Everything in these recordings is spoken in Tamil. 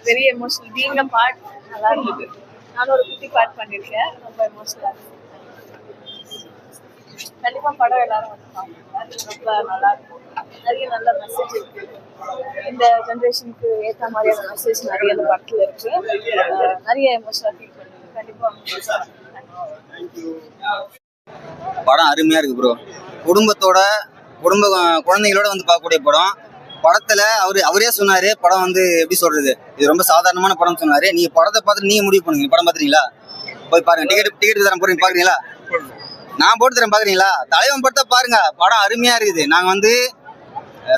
Very emotional. Being a part நல்லா இருந்தது. நானும் ஒரு குட்டி பார்ட் பண்ணியிருக்கேன். ரொம்ப எமோஷனலாக இருந்தது. கண்டிப்பா படம் எல்லாரும் வந்து பார்க்கணும். ரொம்ப நல்லா இருக்கும். நிறைய நல்ல மெசேஜ் இருக்கு. இந்த ஜென்ரேஷனுக்கு ஏற்ற மாதிரியான மெசேஜ் நிறைய இந்த படத்துல இருக்கு. நிறைய எமோஷனல் ஃபீல் பண்ணுது. கண்டிப்பா படம் அருமையா இருக்கு ப்ரோ. குழந்தைகளோட வந்து பார்க்கக்கூடிய படம். படத்துல அவரே சொன்னாரு, படம் வந்து எப்படி சொல்றது, இது ரொம்ப சாதாரணமான படம் சொன்னாரு. நீங்க படத்தை பார்த்துட்டு நீங்க முடிவு பண்ணுங்க. படம் பாத்துறீங்களா? போய் பாருங்க. டிக்கெட் தரேன் போறீங்க, பாக்குறீங்களா? நான் போட்டு தரேன், பாக்குறீங்களா? தலைவன் படத்தை பாருங்க, படம் அருமையா இருக்குது. நாங்க வந்து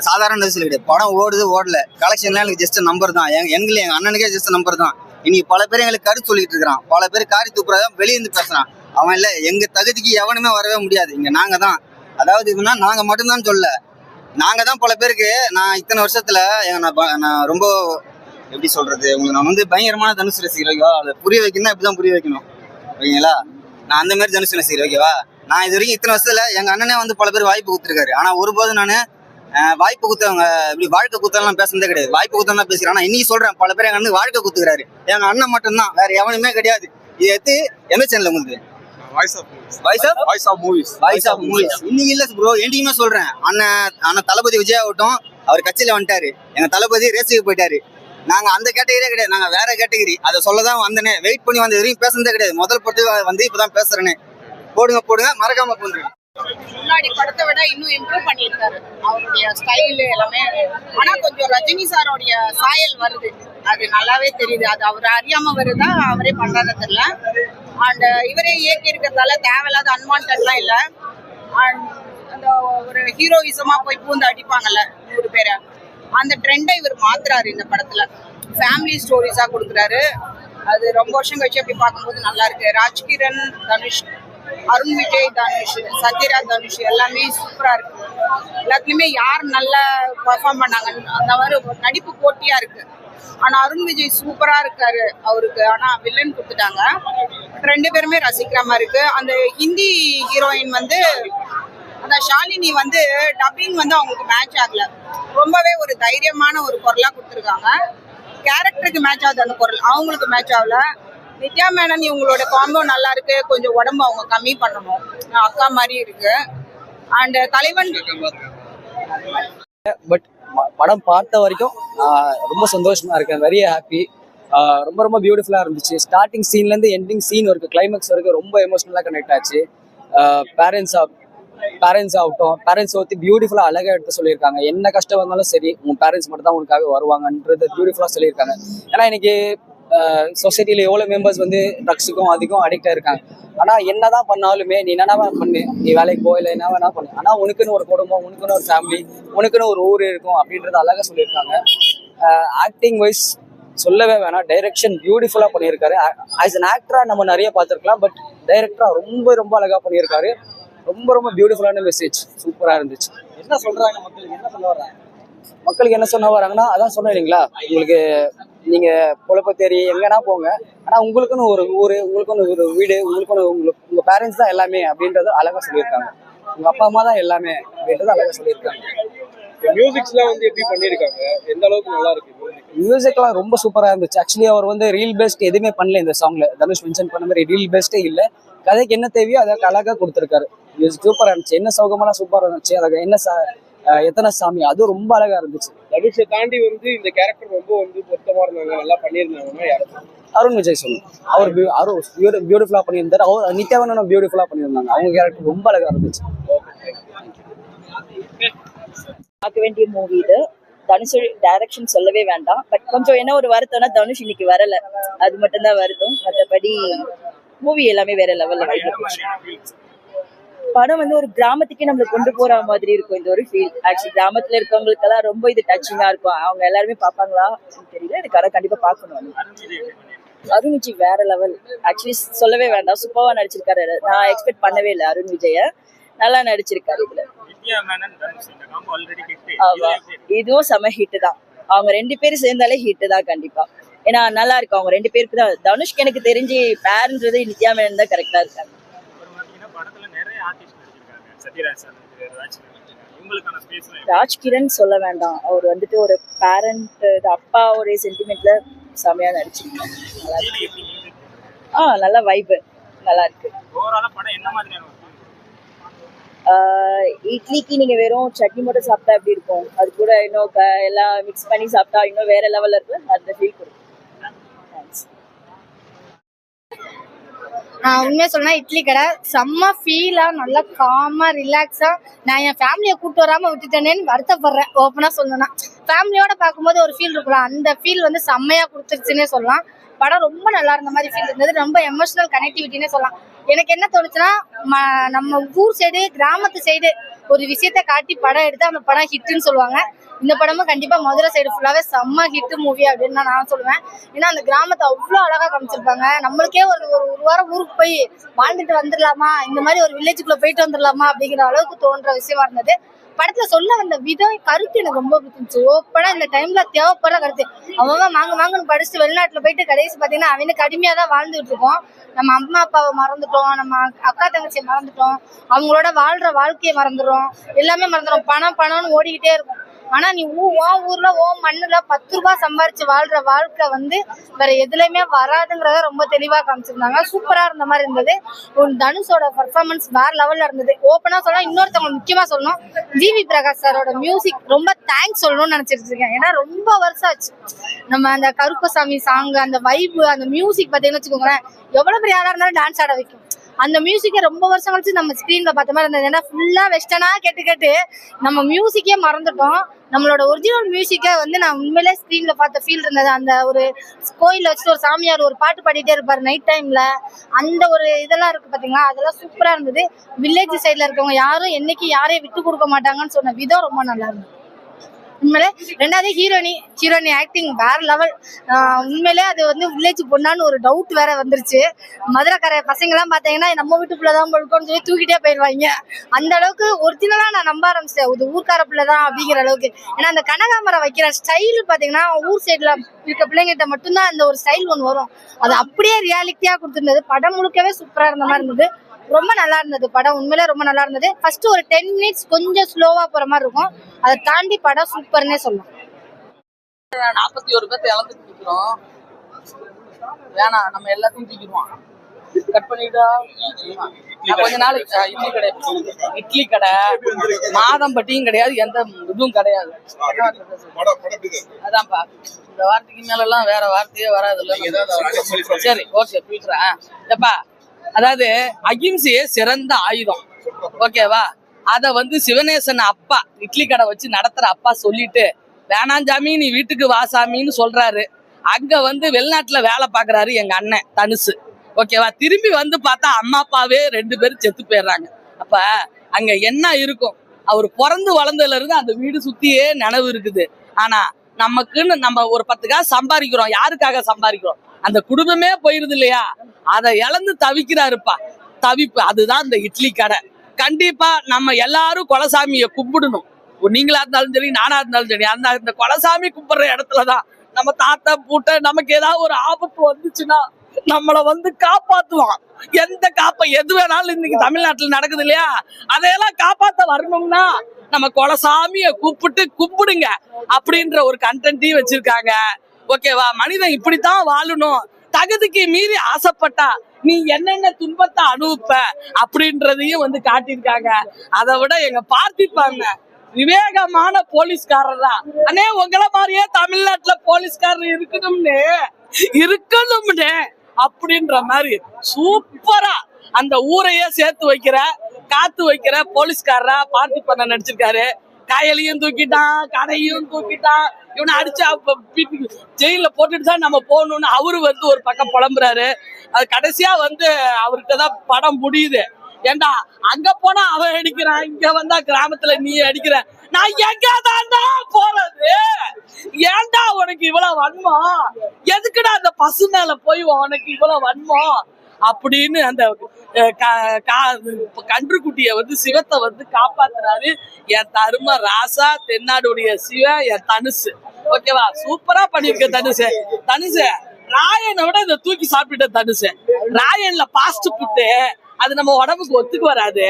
சாதாரண நடிச்சல் கிடையாது. படம் ஓடுது ஓடல, கலெக்ஷன்லாம் எனக்கு ஜஸ்ட் நம்பர் தான். எங்க அண்ணனுக்கே ஜஸ்ட் நம்பர் தான். இன்னைக்கு பல பேர் எங்களுக்கு கருத்து சொல்லிட்டு இருக்கிறான். பல பேர் காரி தூக்குறதான் வெளியே இருந்து பேசுறான். அவன் இல்ல, எங்க தகுதிக்கு எவனுமே வரவே முடியாது. இங்க நாங்க தான். அதாவது இதுனா நாங்க மட்டும்தான் சொல்ல, நாங்க தான் பல பேருக்கு. நான் இத்தனை வருஷத்துல நான் ரொம்ப எப்படி சொல்றது, உங்களுக்கு நான் வந்து பயங்கரமான தனுசு ரசிகர். ஓகேவா? அதை புரிய வைக்கணும்னா இப்படிதான் புரிய வைக்கணும். ஓகேங்களா? நான் அந்த மாதிரி தனுசு ரசிகர். ஓகேவா? நான் இது வரைக்கும் இத்தனை வருஷத்துல எங்க அண்ணனே வந்து பல பேர் வாய்ப்பு கொடுத்துருக்காரு. ஆனா ஒருபோதும் நான் வாய்ப்பு குத்தவங்க இப்படி வாழ்க்கை குத்தலாம் பேசுனதே கிடையாது. வாய்ப்பு குத்தம் தான் பேசுறேன். ஆனா இன்னைக்கு சொல்றேன், பல பேர் எங்க அண்ணன் வாழ்க்கை குத்துக்கிறாரு. எங்க அண்ணன் மட்டும்தான், வேற எவனுமே கிடையாது. இது எடுத்து எந்த சேனல் உங்களுக்கு இன்னைக்கு இல்ல ப்ரோ, என்டியுமே சொல்றேன். அண்ணன் தளபதி விஜய் ஆகட்டும், அவர் கட்சியில வந்துட்டாரு. எங்க தளபதி ரேஸுக்கு போயிட்டாரு. நாங்க அந்த கேட்டகரியே கிடையாது, நாங்க வேற கேட்டகரி. அதை சொல்லதான் வந்தனே. வெயிட் பண்ணி வந்து வரைக்கும் பேசுனதே கிடையாது. முதல் படத்துக்கு வந்து இப்பதான் பேசுறேன்னு. போடுங்க, மறக்காம போடுங்க. முன்னாடி படத்தை விட இன்னும் இம்ப்ரூவ் பண்ணியிருக்காரு. அவருடைய ஸ்டைலு எல்லாமே. ஆனா கொஞ்சம் ரஜினி சாரோடைய சாயல் வருது, அது நல்லாவே தெரியுது. அது அவர் அறியாம வருதா அவரே பண்றது தெரியல. அண்ட் இவரே இயக்கி இருக்கிறதால தேவையில்லாத அன்வான்டெட்லாம் இல்லை. அண்ட் அந்த ஒரு ஹீரோயிசமா போய் பூந்து அடிப்பாங்கல்ல 100 பேரை, அந்த ட்ரெண்டை இவர் மாத்துறாரு இந்த படத்துல. ஃபேமிலி ஸ்டோரிஸா கொடுக்குறாரு. அது ரொம்ப வருஷம் கழிச்சு அப்படி பார்க்கும்போது நல்லா இருக்கு. ராஜ்கிரண், தனுஷ், அருண் விஜய், தனுஷ், சத்யராஜ், தனுஷ் எல்லாமே சூப்பரா இருக்கு. எல்லாத்துலயுமே யார் நல்லா பர்ஃபார்ம் பண்ணாங்க, அந்த மாதிரி ஒரு நடிப்பு போட்டியா இருக்கு. ஆனா அருண் விஜய் சூப்பரா இருக்காரு. அவருக்கு ஆனா வில்லன் கொடுத்துட்டாங்க. 2 பேருமே ரசிக்கிற மாதிரி இருக்கு. அந்த ஹிந்தி ஹீரோயின் வந்து அந்த ஷாலினி வந்து டப்பிங் வந்து அவங்களுக்கு மேட்ச் ஆகல. ரொம்பவே ஒரு தைரியமான ஒரு குரலா கொடுத்துருக்காங்க. கேரக்டருக்கு மேட்ச் ஆகுது அந்த குரல், அவங்களுக்கு மேட்ச் ஆகல. நித்யா மேனன் இவங்களோட காம்போ நல்லா இருக்கு. கொஞ்சம் உடம்பு அவங்க கம்மி பண்ணணும், அக்கா மாதிரி இருக்கு. அண்ட் தலைவன் பட் படம் பார்த்த வரைக்கும் ரொம்ப சந்தோஷமா இருக்கேன். Very happy. ரொம்ப ரொம்ப பியூட்டிஃபுல்லா இருந்துச்சு. ஸ்டார்டிங் சீன்ல இருந்து எண்டிங் சீன் வரைக்கும், கிளைமேக்ஸ் வரைக்கும் ரொம்ப எமோஷனலா கனெக்ட் ஆச்சு. பேரண்ட்ஸ் ஆகட்டும், பேரண்ட்ஸ் பற்றி பியூட்டிஃபுல்லாக அழகாக எடுத்து சொல்லியிருக்காங்க. என்ன கஷ்டம் வந்தாலும் சரி, உன் பேரண்ட்ஸ் மட்டும் தான் உனக்காக வருவாங்கன்றது பியூட்டிஃபுல்லாக சொல்லியிருக்காங்க. ஏன்னா இன்னைக்கு சொசைட்டியில் எவ்வளோ மெம்பர்ஸ் வந்து ட்ரக்ஸுக்கும் அதுக்கும் அடிக்டாக இருக்காங்க. ஆனால் என்ன தான் பண்ணாலுமே, நீ என்ன பண்ணு, நீ வேலைக்கு போகல, என்ன வேணா பண்ணு, ஆனால் உனக்குன்னு ஒரு குடும்பம், உனக்குன்னு ஒரு ஃபேமிலி, உனக்குன்னு ஒரு ஊர் இருக்கும் அப்படின்றது அழகாக சொல்லியிருக்காங்க. ஆக்டிங் வைஸ் சொல்லவே வேணாம். டைரக்ஷன் பியூட்டிஃபுல்லாக பண்ணியிருக்காரு. ஆஸ் அன் ஆக்டராக நம்ம நிறைய பார்த்துருக்கலாம், பட் டைரக்டராக ரொம்ப ரொம்ப அழகாக பண்ணியிருக்காரு. ரொம்ப ரொம்ப பியூட்டிஃபுல்லான மெசேஜ், சூப்பராக இருந்துச்சு. என்ன சொல்றாங்க மக்களுக்கு, என்ன சொல்ல வர்றாங்க? மக்களுக்கு என்ன சொன்ன வராங்கன்னா, அதான் சொன்னேன் இல்லைங்களா, உங்களுக்கு நீங்க பொழப்ப தேடி எங்கன்னா போங்க, ஆனா உங்களுக்குன்னு ஒரு ஊரு, உங்களுக்குன்னு ஒரு வீடு, உங்களுக்குன்னு உங்க பேரண்ட்ஸ் தான் எல்லாமே அப்படின்றது அழகா சொல்லியிருக்காங்க. உங்க அப்பா அம்மா தான் எல்லாமே அப்படின்றது அழகா சொல்லியிருக்காங்க. மியூசிக்ஸ்லாம் வந்து எப்படி பண்ணியிருக்காங்க, எந்த அளவுக்கு நல்லா இருக்கு? மியூசிக்லாம் ரொம்ப சூப்பரா இருந்துச்சு. ஆக்சுவலி அவர் வந்து ரீல் பேஸ்ட் எதுவுமே பண்ணல இந்த சாங்ல. தனுஷ் மென்ஷன் பண்ண மாதிரி ரீல் பேஸ்டே இல்லை. கதைக்கு என்ன தேவையோ அதை அழகா கொடுத்துருக்காரு. மியூசிக் சூப்பரா இருந்துச்சு. என்ன சௌகமெல்லாம் சூப்பரா இருந்துச்சு. அதுக்கு என்ன எத்தனை சாமி, அதுவும் ரொம்ப அழகா இருந்துச்சு. தனுஷை தாண்டி வந்து இந்த கேரக்டர் ரொம்ப வந்து பொருத்தமா இருந்தாங்க, நல்லா பண்ணியிருந்தாங்கன்னா யாரும்? அருண் விஜய் சொல்லணும். அவர் பியூட்டிஃபுல்லா பண்ணியிருந்தாரு. அவர் நித்யாவனும் பியூட்டிஃபுல்லா பண்ணியிருந்தாங்க. அவங்க கேரக்டர் ரொம்ப அழகா இருந்துச்சு. பார்க்க வேண்டிய மூவி இது. தனுஷ் டைரக்ஷன் சொல்லவே வேண்டாம். பட் கொஞ்சம் என்ன ஒரு வருத்தம்னா, தனுஷ் இன்னைக்கு வரல, அது மட்டும்தான் வருத்தம். மற்றபடி மூவி எல்லாமே வேற லெவல்ல. படம் வந்து ஒரு கிராமத்துக்கே நம்மளை கொண்டு போற மாதிரி இருக்கும் இந்த ஒரு ஃபீல். ஆக்சுவலி கிராமத்துல இருக்கவங்களுக்கெல்லாம் ரொம்ப இது டச்சிங்கா இருக்கும். அவங்க எல்லாருமே பார்ப்பாங்களா தெரியல, எனக்கு கண்டிப்பா பார்க்கணும். அருண் விஜய் வேற லெவல். ஆக்சுவலி சொல்லவே வேண்டாம், சூப்பரா நடிச்சிருக்காரு. நான் எக்ஸ்பெக்ட் பண்ணவே இல்லை அருண் விஜய. நல்லா நடிச்சிருக்காரு இதுல. இதுவும் செம ஹிட் தான். அவங்க 2 பேரும் சேர்ந்தாலே ஹிட் தான் கண்டிப்பா. ஏன்னா நல்லா இருக்கும். அவங்க 2 பேருக்கு தான். தனுஷ்க்கு எனக்கு தெரிஞ்சு பேருன்றது நித்யா மேனன் தான் கரெக்டா இருக்காங்க. உங்களுக்கான ஸ்பேஸ்? ராஜ்கிரண் சொல்ல வேண்டாம், அவர் வந்துட்டு ஒரு பேரண்ட் அப்பாவுடைய சென்டிமெண்ட்ல செமையா நடிச்சிருக்காங்க. நல்லா இருக்கு. நல்ல வைப், நல்லா இருக்கு. ஓவராலா படம் என்ன மாதிரியான இட்லிக்கு நீங்க வெறும் சட்னி மட்டும் சாப்பிட்டா எப்படி இருக்கும், அது கூட இன்னும் எல்லாம் மிக்ஸ் பண்ணி சாப்பிட்டா இன்னும் வேற லெவல்ல இருக்கு, அந்த ஃபீல் கொடுக்கும். தேங்க்ஸ். நான் உண்மையாக சொன்னா இட்லி கடை செம்ம ஃபீலாக நல்லா காமாக ரிலாக்ஸாக. நான் என் ஃபேமிலியை கூப்பிட்டு வராமல் விட்டுட்டேனேன்னு வருத்தப்படுறேன். ஓப்பனாக சொல்லணும்னா ஃபேமிலியோட பார்க்கும்போது ஒரு ஃபீல் இருக்கலாம், அந்த ஃபீல் வந்து செம்மையாக கொடுத்துருச்சுன்னே சொல்லலாம். படம் ரொம்ப நல்லா இருந்த மாதிரி ஃபீல் இருந்தது. ரொம்ப எமோஷனல் கனெக்டிவிட்டினே சொல்லலாம். எனக்கு என்ன தோணுச்சுன்னா, நம்ம ஊர் சைடு கிராமத்து சைடு ஒரு விஷயத்த காட்டி படம் எடுத்து அந்த படம் ஹிட்டுன்னு சொல்லுவாங்க. இந்த படமும் கண்டிப்பா மதுரை சைடு ஃபுல்லாவே செம்ம ஹிட் மூவி அப்படின்னு நான் சொல்லுவேன். ஏன்னா அந்த கிராமத்தை அவ்வளோ அழகா காமிச்சிருப்பாங்க. நம்மளுக்கே ஒரு வாரம் ஊருக்கு போய் வாழ்ந்துட்டு வந்துடலாமா, இந்த மாதிரி ஒரு வில்லேஜுக்குள்ள போயிட்டு வந்துடலாமா அப்படிங்கிற அளவுக்கு தோன்ற விஷயமா இருந்தது. படத்துல சொல்ல வந்த விதம் கருத்து எனக்கு ரொம்ப பிடிச்சிருந்துச்சு. ஓப்பனா இந்த டைம்ல தேவைப்படுற கருத்து. அவன் வாங்கன்னு படிச்சுட்டு வெளிநாட்டுல போயிட்டு கடைசி பாத்தீங்கன்னா அவனுக்கு அடிமையா தான் வாழ்ந்துட்டு இருக்கோம். நம்ம அம்மா அப்பாவை மறந்துட்டோம், நம்ம அக்கா தங்கச்சியை மறந்துட்டோம், அவங்களோட வாழ்ற வாழ்க்கையை மறந்துடும், எல்லாமே மறந்துடும். பணம்னு ஓடிக்கிட்டே இருக்கும். ஆனா நீ ஊர்ல மண்ணுல 10 ரூபாய் சம்பாரிச்சு வாழ்ற வாழ்க்கை வந்து வேற எதுலையுமே வராதுங்கிறத ரொம்ப தெளிவா காமிச்சிருந்தாங்க. சூப்பரா இருந்த மாதிரி இருந்தது. தனுஷோட பர்ஃபார்மன்ஸ் வேற லெவல்ல இருந்தது. ஓப்பனா சொன்னா இன்னொருத்தவங்க முக்கியமா சொல்லணும், ஜிவி பிரகாஷ் சாரோட மியூசிக் ரொம்ப தேங்க்ஸ் சொல்லணும்னு நினைச்சிட்டு இருக்கேன். ஏன்னா ரொம்ப வருஷம் ஆச்சு நம்ம அந்த கருப்பசாமி சாங், அந்த வைப்பு, அந்த மியூசிக் பார்த்தீங்கன்னு வச்சுக்கோங்களேன், எவ்வளவு பெரிய ஆளா இருந்தாலும் டான்ஸ் ஆட வைக்கும். அந்த மியூசிக்கை ரொம்ப வருஷம் கழிச்சு நம்ம ஸ்க்ரீன்ல பார்த்த மாதிரி இருந்தது. ஏன்னா ஃபுல்லா வெஸ்டர்னா கேட்டு நம்ம மியூசிக்கே மறந்துட்டோம். நம்மளோட ஒரிஜினல் மியூசிக்கை வந்து நான் உண்மையிலே ஸ்க்ரீன்ல பார்த்த ஃபீல் இருந்தது. அந்த ஒரு கோயில வச்சுட்டு ஒரு சாமியார் ஒரு பாட்டு பாடிட்டே இருப்பாரு நைட் டைம்ல, அந்த ஒரு இதெல்லாம் இருக்கு பாத்தீங்களா, அதெல்லாம் சூப்பரா இருந்தது. வில்லேஜ் சைட்ல இருக்கவங்க யாரும் என்னைக்கு யாரையும் விட்டு கொடுக்க மாட்டாங்கன்னு சொன்ன விதம் ரொம்ப நல்லா இருந்தது உண்மையிலே. ரெண்டாவது ஹீரோனி ஆக்டிங் வேற லெவல். உண்மையிலே அது வந்து வில்லேஜ் பொண்ணான்னு ஒரு டவுட் வேற வந்துருச்சு. மதுரைக்கார பசங்க எல்லாம் பாத்தீங்கன்னா நம்ம வீட்டு பிள்ளைதான் பழுக்கோன்னு சொல்லி தூக்கிட்டே போயிடுவாங்க. அந்த அளவுக்கு ஒரிஜினலா நான் நம்ப ஆரம்பிச்சிட்டேன், இது ஊர்க்கார பிள்ளைதான் அப்படிங்கிற அளவுக்கு. ஏன்னா அந்த கனகாமரம் வைக்கிற ஸ்டைல் பாத்தீங்கன்னா ஊர் சைட்ல இருக்க பிள்ளைங்கிட்ட மட்டும்தான் அந்த ஒரு ஸ்டைல் ஒன்று வரும். அது அப்படியே ரியாலிட்டியா கொடுத்துருந்தது. படம் முழுக்கவே சூப்பரா இருந்த மாதிரி இருந்தது. ரொம்ப நல்லா இருந்தது படம், உண்மையிலே ரொம்ப நல்லா இருந்தது. ஃபர்ஸ்ட் ஒரு 10 மினிட்ஸ் கொஞ்சம் ஸ்லோவா போற மாதிரி இருக்கும், அதை தாண்டி படம் சூப்பர்னே சொல்லலாம். 41 பேர்த்த இழந்துட்டு நிக்கிறோம். வேணாம், நம்ம எல்லாத்தையும் தூக்கிடுவோம், கட் பண்ணிட்டா. கொஞ்ச நாள் இட்லி கடை மாதம்பட்டியும் கிடையாது, எந்த இதுவும் கிடையாது. அதான்ப்பா, இந்த வார்த்தைக்கு மேல எல்லாம் வேற வார்த்தையே வராது. சரி, ஓகே, போயிட்டுறேன். எப்பா, அதாவது அகிம்சையே சிறந்த ஆயுதம், ஓகேவா? அத வந்து சிவனேசன் அப்பா இட்லி கடை வச்சு நடத்துற அப்பா சொல்லிட்டு, வேணாஞ்சாமி நீ வீட்டுக்கு வாசாமின்னு சொல்றாரு. அங்க வந்து வெளிநாட்டுல வேலை பாக்குறாரு எங்க அண்ணன் தனுசு, ஓகேவா? திரும்பி வந்து பார்த்தா அம்மா அப்பாவே 2 பேரும் செத்து போயிடுறாங்க. அப்ப அங்க என்ன இருக்கும்? அவர் பிறந்து வளர்ந்ததுல இருந்து அந்த வீடு சுத்தியே நினைவு இருக்குது. ஆனா நமக்குன்னு நம்ம ஒரு 10 காசு சம்பாதிக்கிறோம், யாருக்காக சம்பாதிக்கிறோம்? அந்த குடும்பமே போயிருது இல்லையா? அதை இழந்து தவிக்கிறாருப்பா, தவிப்பு. அதுதான் இந்த இட்லி கடை. கண்டிப்பா நம்ம எல்லாரும் குலசாமியை கும்பிடணும். நீங்களா இருந்தாலும் சரி, நானா இருந்தாலும் சரி, அந்த குலசாமி கும்பிடுற இடத்துலதான் நம்ம தாத்தா பூட்ட நமக்கு ஏதாவது ஒரு ஆபத்து வந்துச்சுன்னா நம்மளை வந்து காப்பாத்துவான். எது வேணாலும் இன்னைக்கு தமிழ்நாட்டுல நடக்குது இல்லையா, அதையெல்லாம் காப்பாத்த வரணும்னா நம்ம குலசாமிய கும்பிடுங்க அப்படின்ற ஒரு கண்டென்ட்டையும் வச்சிருக்காங்க, ஓகேவா? மனிதன் இப்படித்தான் வாழணும், தகுதிக்கு மீறி ஆசைப்பட்டா நீ என்னென்ன துன்பத்தை அனுபவிப்ப அப்படின்றதையும் வந்து காட்டியிருக்காங்க. அதை விட எங்க பார்த்திப்பாங்க விவேகமான போலீஸ்காரரா, அண்ணே உங்களை மாதிரியே தமிழ்நாட்டுல போலீஸ்காரர் இருக்கணும்னு அப்படின்ற மாதிரி சூப்பரா அந்த ஊரையே சேர்த்து காத்து வைக்கிற போலீஸ்காரரா பார்த்திபன் நடிச்சிருக்காரு. காயலையும் தூக்கிட்டான், கடையும் தூக்கிட்டான், இவனை அடிச்சா ஜெயில போட்டுட்டு தான் நம்ம போகணும்னு அவரு வந்து ஒரு பக்கம் புலம்புறாரு. அது கடைசியா வந்து அவர்கிட்ட தான் படம் முடியுது. ஏண்டா அங்க போனா அவன் அடிக்கிறான், இங்க வந்தா கிராமத்துல நீ அடிக்கிற, நான் எங்க தாண்டா போறது? ஏண்டா உனக்கு இவ்வளவு வன்மம்? எதுக்குடா அந்த பசு மேல போய் உனக்கு இவ்வளவு வன்மம் அப்படின்னு அந்த கன்றுக்குட்டிய வந்து சிவத்தை வந்து காப்பாத்துறாரு என் தரும ராசா, தென்னாடுடைய சிவன், என் தனுசு, ஓகேவா? சூப்பரா பண்ணிருக்க தனுசு. ராயனை விட இதை தூக்கி சாப்பிட்ட தனுசு. ராயன்ல பாஸ்ட் புட்டு அது நம்ம உடம்புக்கு ஒத்துக்கு வராது.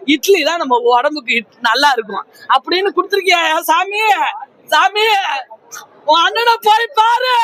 இட்லி தான் நம்ம உடம்புக்கு நல்லா இருக்கும் அப்படின்னு கொடுத்துருக்கியா சாமி சாமி உன் அண்ணனை போய் பாரு